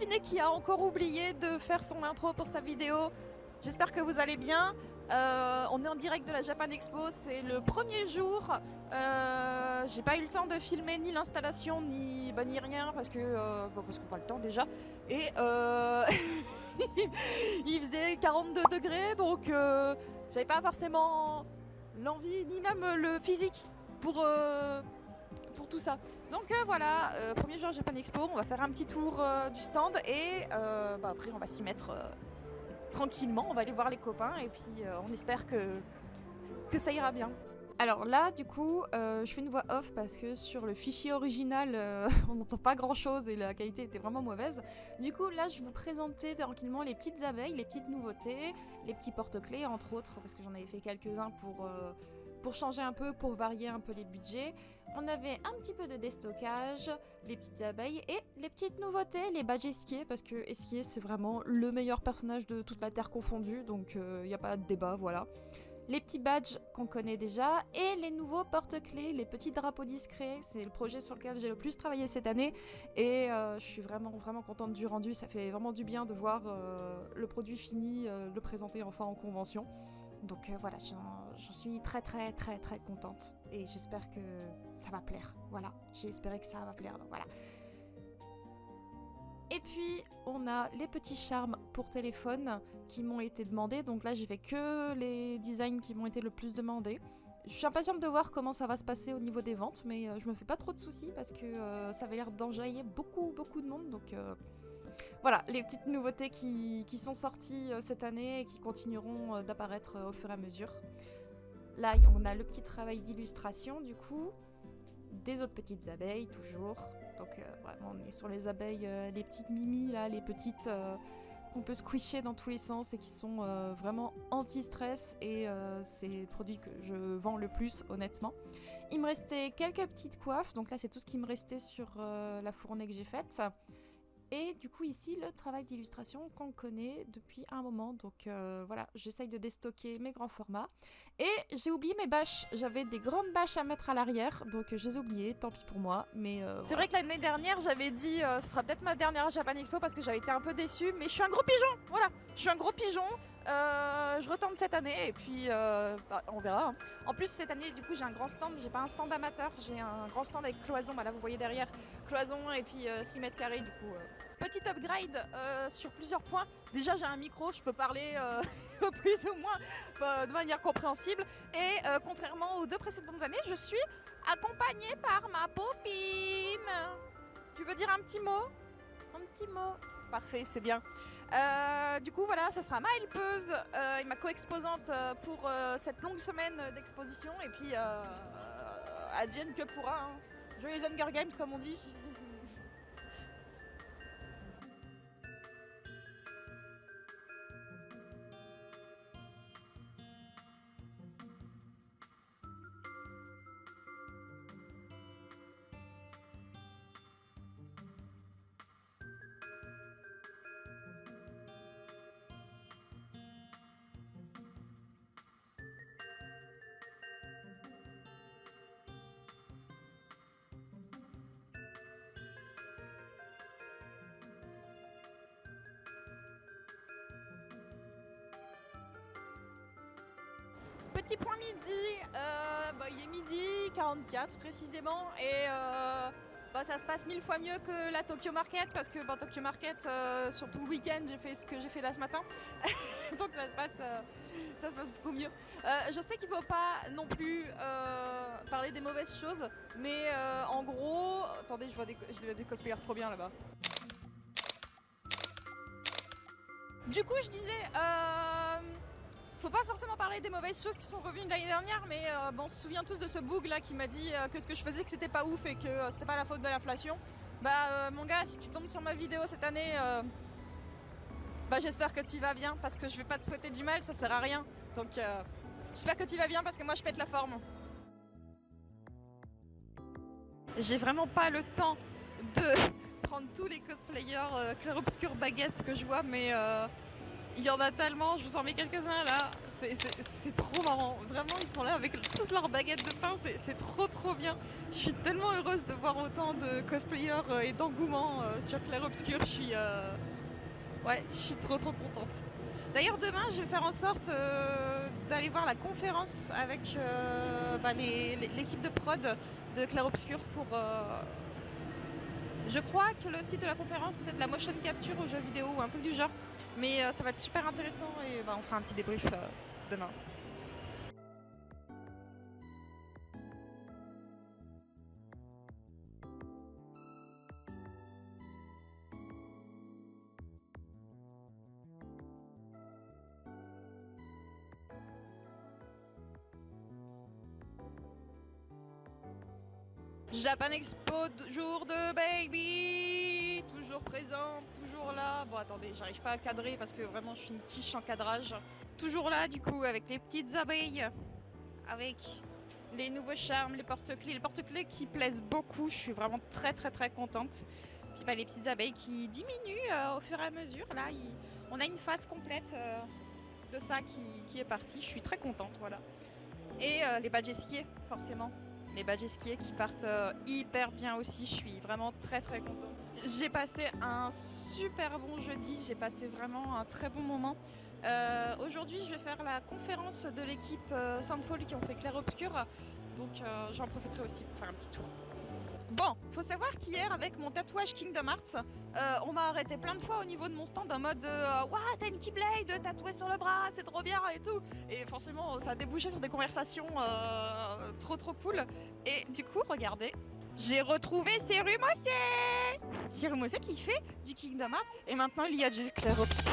devinez qui a encore oublié de faire son intro pour sa vidéo? J'espère que vous allez bien. On est en direct de la Japan Expo, c'est le premier jour. J'ai pas eu le temps de filmer ni l'installation ni rien parce qu'on n'a pas le temps déjà. Et il faisait 42 degrés, donc j'avais pas forcément l'envie ni même le physique pour tout ça. Donc voilà, premier jour Japan Expo, on va faire un petit tour du stand et après on va s'y mettre tranquillement, on va aller voir les copains et puis on espère que ça ira bien. Alors là, du coup, je fais une voix off parce que sur le fichier original, on n'entend pas grand chose et la qualité était vraiment mauvaise. Du coup, là, je vais vous présenter tranquillement les petites abeilles, les petites nouveautés, les petits porte-clés, entre autres, parce que j'en avais fait quelques-uns pour changer un peu, pour varier un peu les budgets. On avait un petit peu de déstockage, les petites abeilles et les petites nouveautés, les badges esquiers, parce que esquier c'est vraiment le meilleur personnage de toute la Terre confondue, donc il n'y a pas de débat, voilà. Les petits badges qu'on connaît déjà et les nouveaux porte-clés, les petits drapeaux discrets, c'est le projet sur lequel j'ai le plus travaillé cette année et je suis vraiment contente du rendu, ça fait vraiment du bien de voir le produit fini, le présenter enfin en convention. Donc voilà, j'en suis très contente et j'espère que ça va plaire. Voilà, j'ai espéré que ça va plaire, donc voilà. Et puis on a les petits charmes pour téléphone qui m'ont été demandés. Donc là j'ai fait que les designs qui m'ont été le plus demandés. Je suis impatiente de voir comment ça va se passer au niveau des ventes, mais je me fais pas trop de soucis parce que ça avait l'air d'enjailler beaucoup de monde. Donc voilà, les petites nouveautés qui sont sorties cette année et qui continueront d'apparaître au fur et à mesure. Là on a le petit travail d'illustration du coup. Des autres petites abeilles toujours. Donc vraiment on est sur les abeilles, les petites mimi là, les petites qu'on peut squisher dans tous les sens et qui sont vraiment anti-stress et c'est les produits que je vends le plus honnêtement. Il me restait quelques petites coiffes, donc là c'est tout ce qui me restait sur la fournée que j'ai faite. Et du coup ici le travail d'illustration qu'on connaît depuis un moment, donc voilà, j'essaye de déstocker mes grands formats. Et j'ai oublié mes bâches, j'avais des grandes bâches à mettre à l'arrière, donc je les ai oubliées, tant pis pour moi. Mais c'est vrai que l'année dernière j'avais dit ce sera peut-être ma dernière Japan Expo parce que j'avais été un peu déçue, mais je suis un gros pigeon, voilà, je suis un gros pigeon. Je retente cette année et puis on verra. Hein. En plus cette année du coup j'ai un grand stand, j'ai pas un stand amateur, j'ai un grand stand avec cloison, là vous voyez derrière, cloison et puis 6 mètres carrés du coup. Petit upgrade sur plusieurs points. Déjà j'ai un micro, je peux parler plus ou moins de manière compréhensible et contrairement aux 2 précédentes années, je suis accompagnée par ma copine. Tu veux dire un petit mot? Un petit mot. Parfait, c'est bien. Du coup voilà, ce sera ma helpeuse et ma co-exposante pour cette longue semaine d'exposition et puis advienne que pourra. Hein. Joyeux Hunger Games comme on dit. Petit point midi, il est midi 44 précisément et ça se passe 1000 fois mieux que la Tokyo Market parce que Tokyo Market, surtout le week-end, j'ai fait ce que j'ai fait là ce matin. Donc ça se passe beaucoup mieux. Je sais qu'il ne faut pas non plus parler des mauvaises choses, mais en gros... Attendez, je vois des cosplayers trop bien là-bas. Du coup, je disais... faut pas forcément parler des mauvaises choses qui sont revenues de l'année dernière, mais on se souvient tous de ce boug là qui m'a dit que ce que je faisais que c'était pas ouf et que c'était pas la faute de l'inflation. Mon gars, si tu tombes sur ma vidéo cette année, j'espère que tu vas bien parce que je vais pas te souhaiter du mal, ça sert à rien. Donc j'espère que tu vas bien parce que moi je pète la forme. J'ai vraiment pas le temps de prendre tous les cosplayers clair-obscur baguettes que je vois, mais Il y en a tellement, je vous en mets quelques-uns là. C'est trop marrant. Vraiment, ils sont là avec toutes leurs baguettes de pain. C'est trop bien. Je suis tellement heureuse de voir autant de cosplayers et d'engouement sur Clair Obscur. Ouais, je suis trop contente. D'ailleurs, demain, je vais faire en sorte d'aller voir la conférence avec l'équipe de prod de Clair Obscur pour. Je crois que le titre de la conférence, c'est de la motion capture aux jeux vidéo ou un truc du genre. Mais ça va être super intéressant et on fera un petit débrief demain. Japan Expo, jour de baby, toujours présente, toujours là. Bon attendez, j'arrive pas à cadrer parce que vraiment je suis une quiche en cadrage. Toujours là du coup avec les petites abeilles, avec les nouveaux charmes, les porte-clés qui plaisent beaucoup. Je suis vraiment très contente. Puis les petites abeilles qui diminuent au fur et à mesure. Là, on a une phase complète de ça qui est partie. Je suis très contente, voilà. Et les badges esquiers, forcément. Les badges esquiers qui partent hyper bien aussi, je suis vraiment très contente. J'ai passé un super bon jeudi, j'ai passé vraiment un très bon moment. Aujourd'hui, je vais faire la conférence de l'équipe Soundfall qui ont fait Clair Obscur, donc j'en profiterai aussi pour faire un petit tour. Bon, faut savoir qu'hier, avec mon tatouage Kingdom Hearts, on m'a arrêté plein de fois au niveau de mon stand en mode Ouah, t'as une Keyblade tatouée sur le bras, c'est trop bien et tout. Et forcément, ça a débouché sur des conversations trop cool. Et du coup, regardez, j'ai retrouvé Cerumose Cerumose qui fait du Kingdom Hearts et maintenant il y a du Clair Obscur.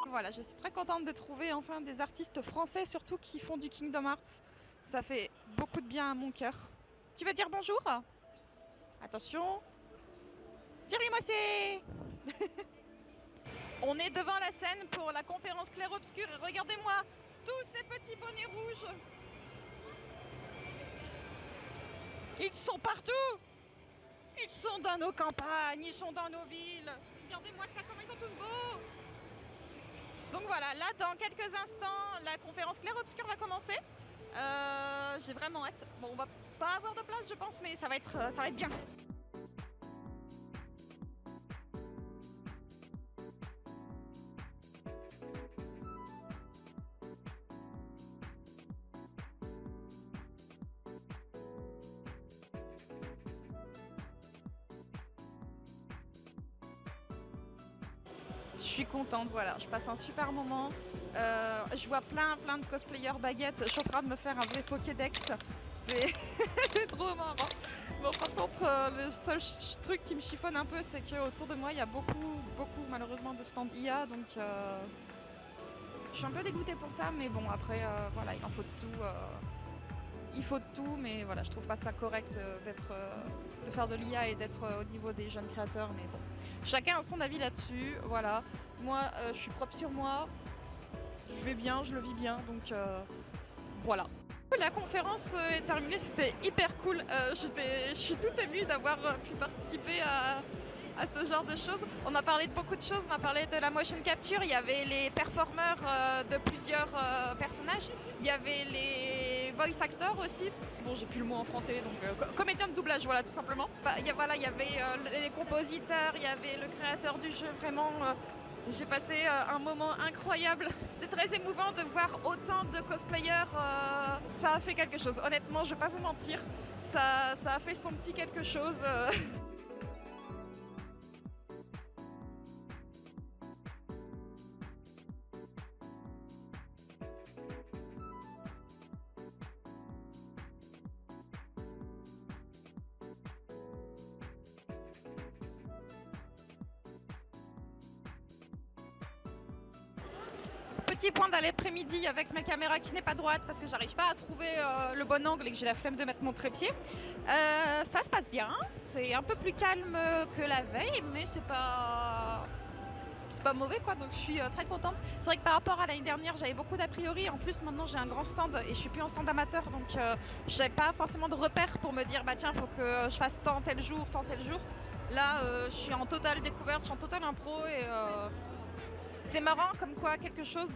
Voilà, je suis très contente de trouver enfin des artistes français surtout qui font du Kingdom Hearts. Ça fait beaucoup de bien à mon cœur. Tu vas dire bonjour? Attention. Cerumose On est devant la scène pour la conférence Clair Obscur et regardez-moi tous ces petits bonnets rouges. Ils sont partout. Ils sont dans nos campagnes, ils sont dans nos villes. Regardez-moi ça, comment ils sont tous beaux. Donc voilà, là dans quelques instants, la conférence Clair Obscur va commencer. J'ai vraiment hâte. Bon, on va pas avoir de place je pense, mais ça va être bien. Je suis contente, voilà, je passe un super moment. Je vois plein de cosplayers baguettes. Je suis en train de me faire un vrai Pokédex. C'est trop marrant. Bon, par contre, le seul truc qui me chiffonne un peu, c'est qu'autour de moi, il y a beaucoup malheureusement de stands IA. Donc, je suis un peu dégoûtée pour ça. Mais bon, après, voilà, il en faut de tout. Il faut de tout, mais voilà, je trouve pas ça correct de faire de l'IA et d'être au niveau des jeunes créateurs. Mais bon, chacun a son avis là-dessus. Voilà, moi, je suis propre sur moi. Je vais bien, je le vis bien, donc voilà. La conférence est terminée, c'était hyper cool. Je suis toute émue d'avoir pu participer à ce genre de choses. On a parlé de beaucoup de choses, on a parlé de la motion capture, il y avait les performeurs de plusieurs personnages, il y avait les voice actors aussi. Bon, j'ai plus le mot en français, donc comédien de doublage, voilà, tout simplement. Il y avait les compositeurs, il y avait le créateur du jeu, vraiment. J'ai passé un moment incroyable. C'est très émouvant de voir autant de cosplayers. Ça a fait quelque chose. Honnêtement, je vais pas vous mentir. Ça a fait son petit quelque chose. Petit point dans l'après-midi avec ma caméra qui n'est pas droite parce que j'arrive pas à trouver le bon angle et que j'ai la flemme de mettre mon trépied. Ça se passe bien, c'est un peu plus calme que la veille, mais c'est pas mauvais quoi, donc je suis très contente. C'est vrai que par rapport à l'année dernière, j'avais beaucoup d'a priori. En plus, maintenant j'ai un grand stand et je suis plus en stand amateur, donc j'avais pas forcément de repères pour me dire bah tiens, faut que je fasse tant tel jour. Là, je suis en totale découverte, je suis en totale impro et c'est marrant comme quoi quelque chose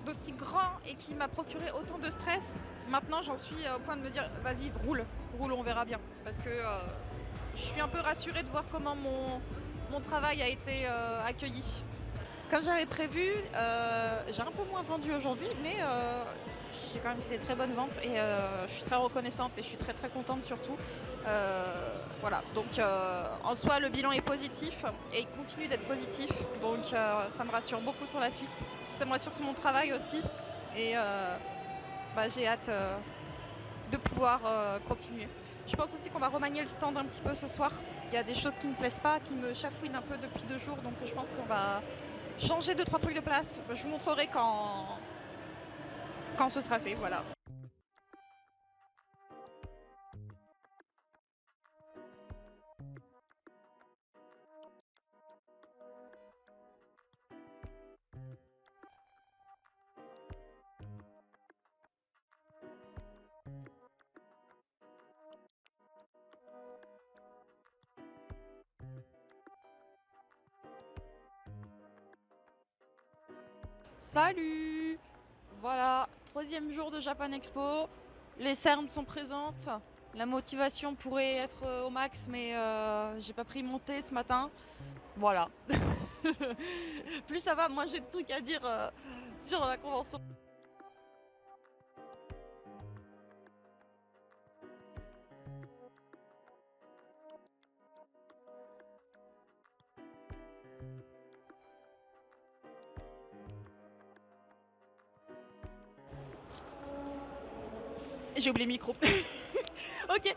d'aussi grand et qui m'a procuré autant de stress. Maintenant, j'en suis au point de me dire, vas-y, roule, on verra bien. Parce que je suis un peu rassurée de voir comment mon travail a été accueilli. Comme j'avais prévu, j'ai un peu moins vendu aujourd'hui, mais j'ai quand même fait des très bonnes ventes et je suis très reconnaissante et je suis très très contente surtout. Voilà, donc en soi le bilan est positif et il continue d'être positif, donc ça me rassure beaucoup sur la suite. Ça me rassure sur mon travail aussi et j'ai hâte de pouvoir continuer. Je pense aussi qu'on va remanier le stand un petit peu ce soir. Il y a des choses qui me plaisent pas, qui me chafouinent un peu depuis 2 jours, donc je pense qu'on va changer 2-3 trucs de place. Je vous montrerai quand ce sera fait, voilà. Salut! Voilà, 3e jour de Japan Expo. Les cernes sont présentes. La motivation pourrait être au max, mais j'ai pas pris mon thé ce matin. Voilà. Plus ça va, moins j'ai de trucs à dire sur la convention. J'ai oublié le micro. Ok,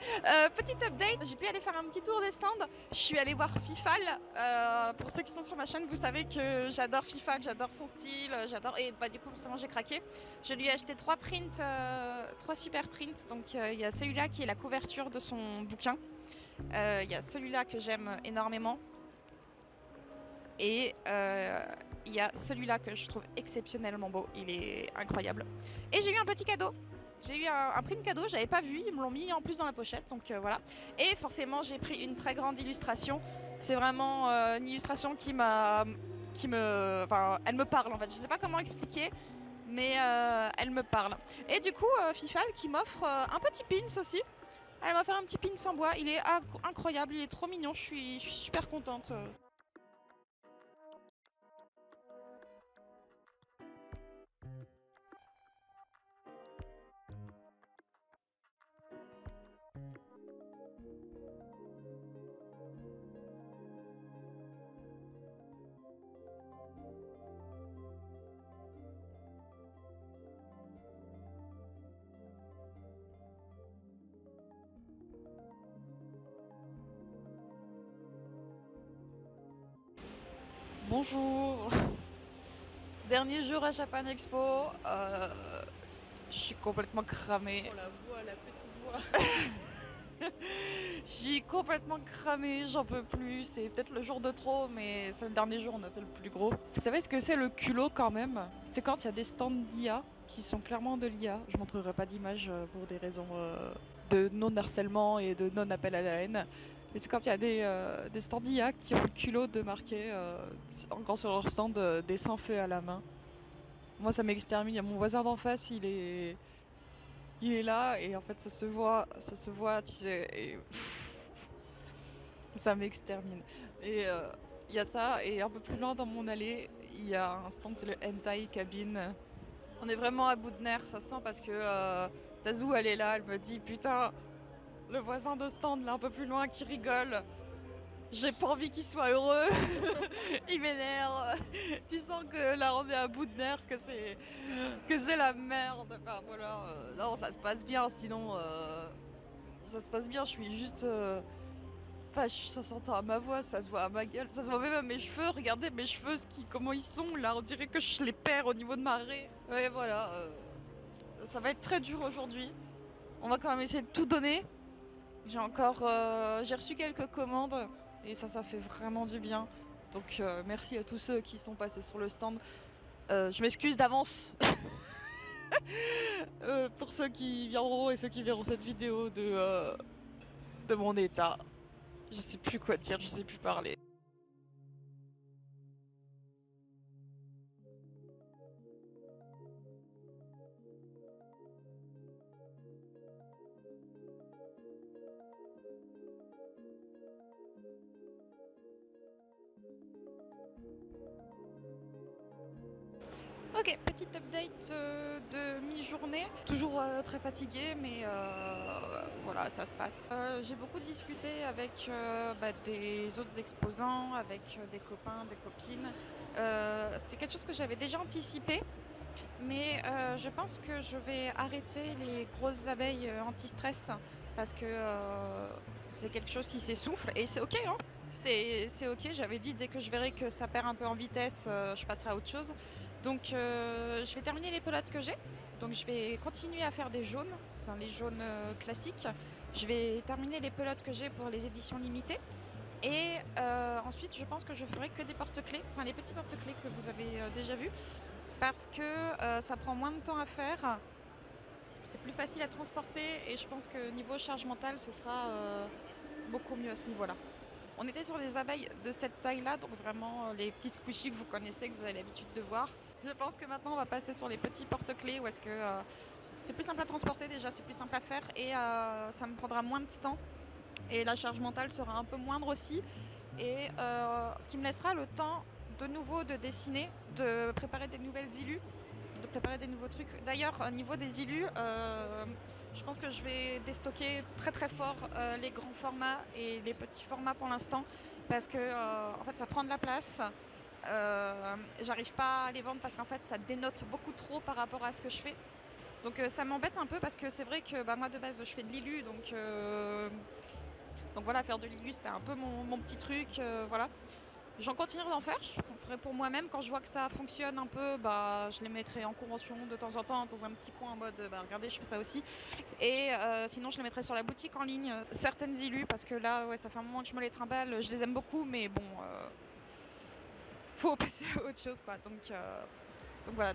petite update, j'ai pu aller faire un petit tour des stands. Je suis allée voir Fifal. Pour ceux qui sont sur ma chaîne, vous savez que j'adore Fifal, j'adore son style, j'adore. Et du coup, forcément, j'ai craqué. Je lui ai acheté 3 prints, 3 super prints. Donc, il y a celui-là qui est la couverture de son bouquin. Il y a celui-là que j'aime énormément. Et il y a celui-là que je trouve exceptionnellement beau. Il est incroyable. Et j'ai eu un petit cadeau. J'ai eu un print cadeau, j'avais pas vu, ils me l'ont mis en plus dans la pochette, donc voilà. Et forcément, j'ai pris une très grande illustration. C'est vraiment une illustration elle me parle en fait. Je sais pas comment expliquer, mais elle me parle. Et du coup, Fifal qui m'offre un petit pins aussi. Elle m'a fait un petit pins en bois. Il est incroyable, il est trop mignon. Je suis super contente. Bonjour. Dernier jour à Japan Expo. Je suis complètement cramée. Oh la voix, la petite voix. Je suis complètement cramée, j'en peux plus. C'est peut-être le jour de trop, mais c'est le dernier jour, on a fait le plus gros. Vous savez ce que c'est le culot quand même? C'est quand il y a des stands d'IA qui sont clairement de l'IA. Je montrerai pas d'image pour des raisons de non-harcèlement et de non-appel à la haine. Et c'est quand il y a des stands d'IA qui ont le culot de marquer encore sur leur stand des sans-feu à la main. Moi ça m'extermine. Il y a mon voisin d'en face, il est là et en fait ça se voit, tu sais, et ça m'extermine. Et il y a ça, et un peu plus loin dans mon allée, il y a un stand, c'est le Hentai Cabine. On est vraiment à bout de nerfs, ça se sent parce que Tazou elle est là, elle me dit putain, le voisin de stand là un peu plus loin qui rigole. J'ai pas envie qu'il soit heureux, il m'énerve. Tu sens que là on est à bout de nerfs, que c'est la merde. Enfin voilà, non ça se passe bien, sinon ça se passe bien. Je suis juste, ça s'entend à ma voix, ça se voit à ma gueule, ça se voit même à mes cheveux. Regardez mes cheveux, comment ils sont là. On dirait que je les perds au niveau de ma raie. Ouais voilà, ça va être très dur aujourd'hui. On va quand même essayer de tout donner. J'ai reçu quelques commandes. Et ça fait vraiment du bien. Donc merci à tous ceux qui sont passés sur le stand. Je m'excuse d'avance pour ceux qui viendront et ceux qui verront cette vidéo de mon état. Je sais plus quoi dire, je sais plus parler. Ok, petite update de mi-journée. Toujours très fatiguée, mais voilà, ça se passe. J'ai beaucoup discuté avec des autres exposants, avec des copains, des copines. C'est quelque chose que j'avais déjà anticipé, mais je pense que je vais arrêter les grosses abeilles anti-stress parce que c'est quelque chose qui s'essouffle et c'est ok, hein. C'est ok, j'avais dit dès que je verrai que ça perd un peu en vitesse, je passerai à autre chose. Donc je vais terminer les pelotes que j'ai. Donc je vais continuer à faire des jaunes, enfin les jaunes classiques. Je vais terminer les pelotes que j'ai pour les éditions limitées. Et ensuite je pense que je ferai que des porte-clés, enfin les petits porte-clés que vous avez déjà vus. Parce que ça prend moins de temps à faire, c'est plus facile à transporter et je pense que niveau charge mentale ce sera beaucoup mieux à ce niveau-là. On était sur des abeilles de cette taille-là, donc vraiment les petits squishies que vous connaissez, que vous avez l'habitude de voir. Je pense que maintenant on va passer sur les petits porte-clés où est-ce que c'est plus simple à transporter déjà, c'est plus simple à faire et ça me prendra moins de temps. Et la charge mentale sera un peu moindre aussi. Et ce qui me laissera le temps de nouveau de dessiner, de préparer des nouvelles illus, de préparer des nouveaux trucs. D'ailleurs, au niveau des illus, je pense que je vais déstocker très très fort les grands formats et les petits formats pour l'instant parce que en fait ça prend de la place. J'arrive pas à les vendre parce qu'en fait ça dénote beaucoup trop par rapport à ce que je fais. Donc ça m'embête un peu parce que c'est vrai que moi de base je fais de l'illu donc voilà, faire de l'illu c'était un peu mon petit truc, voilà. J'en continuerai d'en faire, je ferai pour moi-même. Quand je vois que ça fonctionne un peu, je les mettrai en convention de temps en temps dans un petit coin en mode regardez, je fais ça aussi. Et sinon, je les mettrai sur la boutique en ligne, certaines illus, parce que là, ouais, ça fait un moment que je me les trimballe. Je les aime beaucoup, mais bon, faut passer à autre chose, quoi. Donc voilà,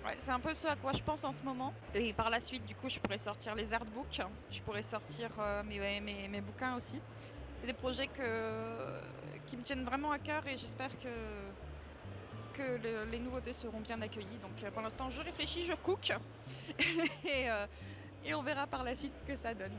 ouais, c'est un peu ce à quoi je pense en ce moment. Et par la suite, du coup, je pourrais sortir les artbooks, je pourrais sortir mes bouquins aussi. C'est des projets qui me tiennent vraiment à cœur et j'espère que les nouveautés seront bien accueillies. Donc pour l'instant, je réfléchis, je cook et, et on verra par la suite ce que ça donne.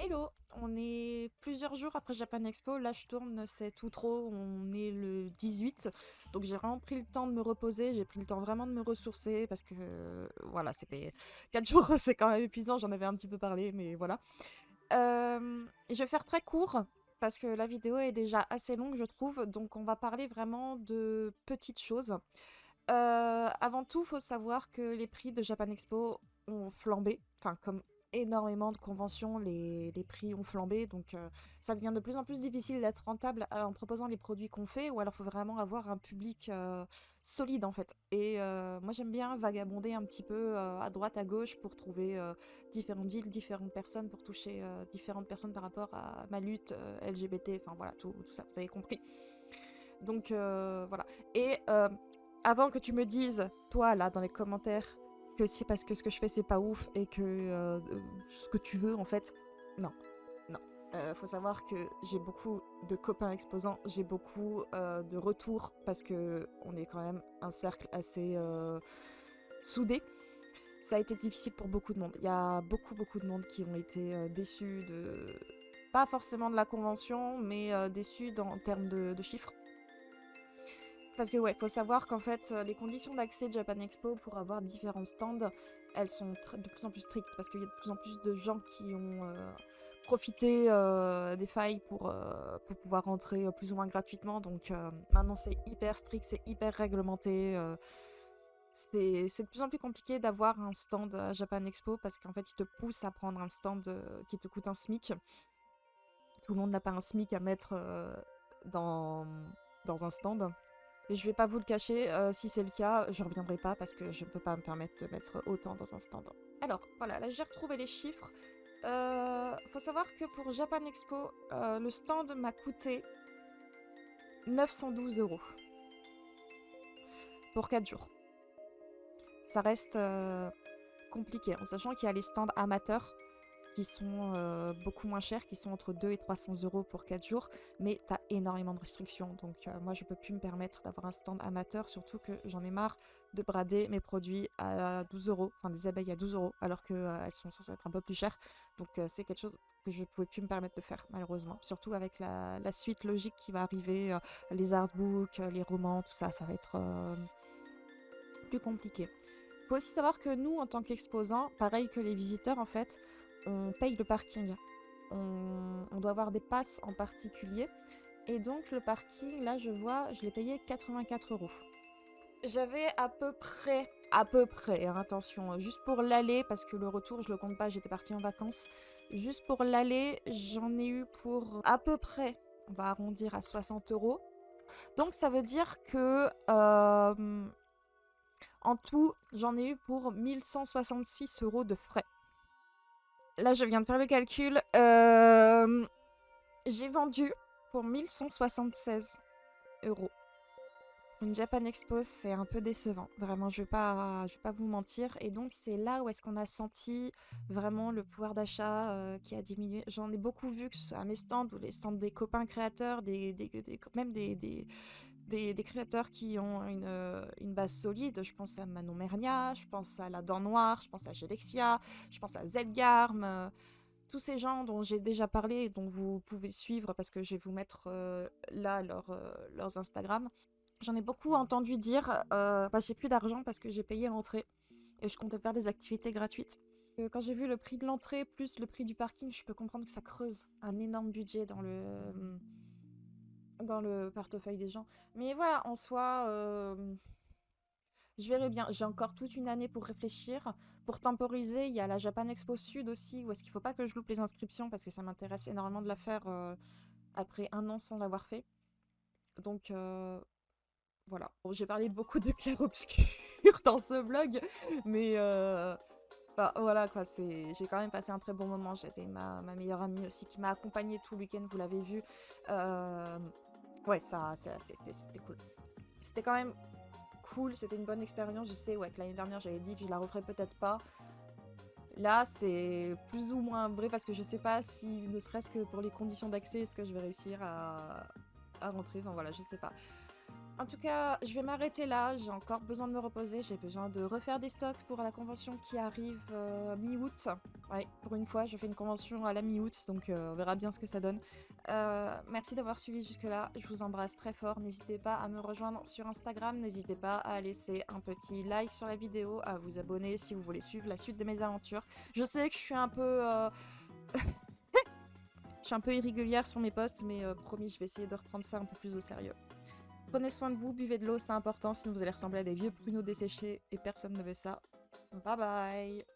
Hello, on est plusieurs jours après Japan Expo. Là, je tourne, c'est tout trop. On est le 18. Donc, j'ai vraiment pris le temps de me reposer. J'ai pris le temps vraiment de me ressourcer parce que, voilà, c'était 4 jours, c'est quand même épuisant. J'en avais un petit peu parlé, mais voilà. Je vais faire très court parce que la vidéo est déjà assez longue, je trouve. Donc, on va parler vraiment de petites choses. Avant tout, faut savoir que les prix de Japan Expo ont flambé. Enfin, comme énormément de conventions, les prix ont flambé. Donc, ça devient de plus en plus difficile d'être rentable en proposant les produits qu'on fait. Ou alors, faut vraiment avoir un public solide, en fait. Et moi, j'aime bien vagabonder un petit peu à droite, à gauche pour trouver différentes villes, différentes personnes, pour toucher différentes personnes par rapport à ma lutte LGBT. Enfin, voilà, tout ça, vous avez compris. Donc, voilà. Et avant que tu me dises, toi, là, dans les commentaires, que c'est parce que ce que je fais, c'est pas ouf et que ce que tu veux, en fait, non. Non. Faut savoir que j'ai beaucoup de copains exposants, j'ai beaucoup de retours parce que on est quand même un cercle assez soudé. Ça a été difficile pour beaucoup de monde. Il y a beaucoup de monde qui ont été déçus de... Pas forcément de la convention, mais déçus en termes de chiffres. Parce que ouais, faut savoir qu'en fait, les conditions d'accès de Japan Expo pour avoir différents stands, elles sont de plus en plus strictes parce qu'il y a de plus en plus de gens qui ont profité des failles pour pouvoir rentrer plus ou moins gratuitement. Donc maintenant, c'est hyper strict, c'est hyper réglementé. C'est de plus en plus compliqué d'avoir un stand à Japan Expo parce qu'en fait, ils te poussent à prendre un stand qui te coûte un SMIC. Tout le monde n'a pas un SMIC à mettre dans un stand. Et je vais pas vous le cacher, si c'est le cas, je reviendrai pas parce que je peux pas me permettre de mettre autant dans un stand. Alors, voilà, là j'ai retrouvé les chiffres. Faut savoir que pour Japan Expo, le stand m'a coûté 912 € pour 4 jours. Ça reste compliqué, en sachant qu'il y a les stands amateurs qui sont beaucoup moins chers, qui sont entre 2 et 300 € pour 4 jours, mais t'as énormément de restrictions, donc moi je peux plus me permettre d'avoir un stand amateur, surtout que j'en ai marre de brader mes produits à 12 €, enfin des abeilles à 12 €, alors qu'elles sont censées être un peu plus chères, donc c'est quelque chose que je pouvais plus me permettre de faire, malheureusement, surtout avec la suite logique qui va arriver, les artbooks, les romans, tout ça, ça va être plus compliqué. Faut aussi savoir que nous, en tant qu'exposants, pareil que les visiteurs en fait, on paye le parking. On doit avoir des passes en particulier. Et donc le parking, là je vois, je l'ai payé 84 €. J'avais à peu près, hein, attention, juste pour l'aller, parce que le retour je le compte pas, j'étais partie en vacances. Juste pour l'aller, j'en ai eu pour à peu près, on va arrondir à 60 €. Donc ça veut dire que en tout, j'en ai eu pour 1166 € de frais. Là, je viens de faire le calcul. J'ai vendu pour 1176 €. Une Japan Expo, c'est un peu décevant. Vraiment, je vais pas vous mentir. Et donc, c'est là où est-ce qu'on a senti vraiment le pouvoir d'achat qui a diminué. J'en ai beaucoup vu à mes stands ou les stands des copains créateurs, même des créateurs qui ont une base solide. Je pense à Manon Mernia, je pense à La Dent Noire, je pense à Gelexia, je pense à Zelgarm, tous ces gens dont j'ai déjà parlé et dont vous pouvez suivre parce que je vais vous mettre là leurs Instagram. J'en ai beaucoup entendu dire j'ai plus d'argent parce que j'ai payé l'entrée et je comptais faire des activités gratuites. Quand j'ai vu le prix de l'entrée plus le prix du parking, je peux comprendre que ça creuse un énorme budget dans le portefeuille des gens. Mais voilà, en soi, je verrai bien. J'ai encore toute une année pour réfléchir. Pour temporiser, il y a la Japan Expo Sud aussi, où est-ce qu'il ne faut pas que je loupe les inscriptions, parce que ça m'intéresse énormément de la faire après un an sans l'avoir fait. Donc, voilà. Bon, j'ai parlé beaucoup de clair-obscur dans ce blog, mais voilà quoi, j'ai quand même passé un très bon moment. J'avais ma meilleure amie aussi qui m'a accompagnée tout le week-end, vous l'avez vu. Ouais, c'était cool. C'était quand même cool, c'était une bonne expérience. Je sais que l'année dernière j'avais dit que je la referais peut-être pas. Là, c'est plus ou moins vrai parce que je sais pas si, ne serait-ce que pour les conditions d'accès, est-ce que je vais réussir à rentrer. Enfin voilà, je sais pas. En tout cas, je vais m'arrêter là. J'ai encore besoin de me reposer. J'ai besoin de refaire des stocks pour la convention qui arrive mi-août. Ouais, pour une fois, je fais une convention à la mi-août, donc on verra bien ce que ça donne. Merci d'avoir suivi jusque-là. Je vous embrasse très fort. N'hésitez pas à me rejoindre sur Instagram. N'hésitez pas à laisser un petit like sur la vidéo, à vous abonner si vous voulez suivre la suite de mes aventures. Je sais que je suis un peu... je suis un peu irrégulière sur mes posts, mais promis, je vais essayer de reprendre ça un peu plus au sérieux. Prenez soin de vous, buvez de l'eau, c'est important, sinon vous allez ressembler à des vieux pruneaux desséchés et personne ne veut ça. Bye bye.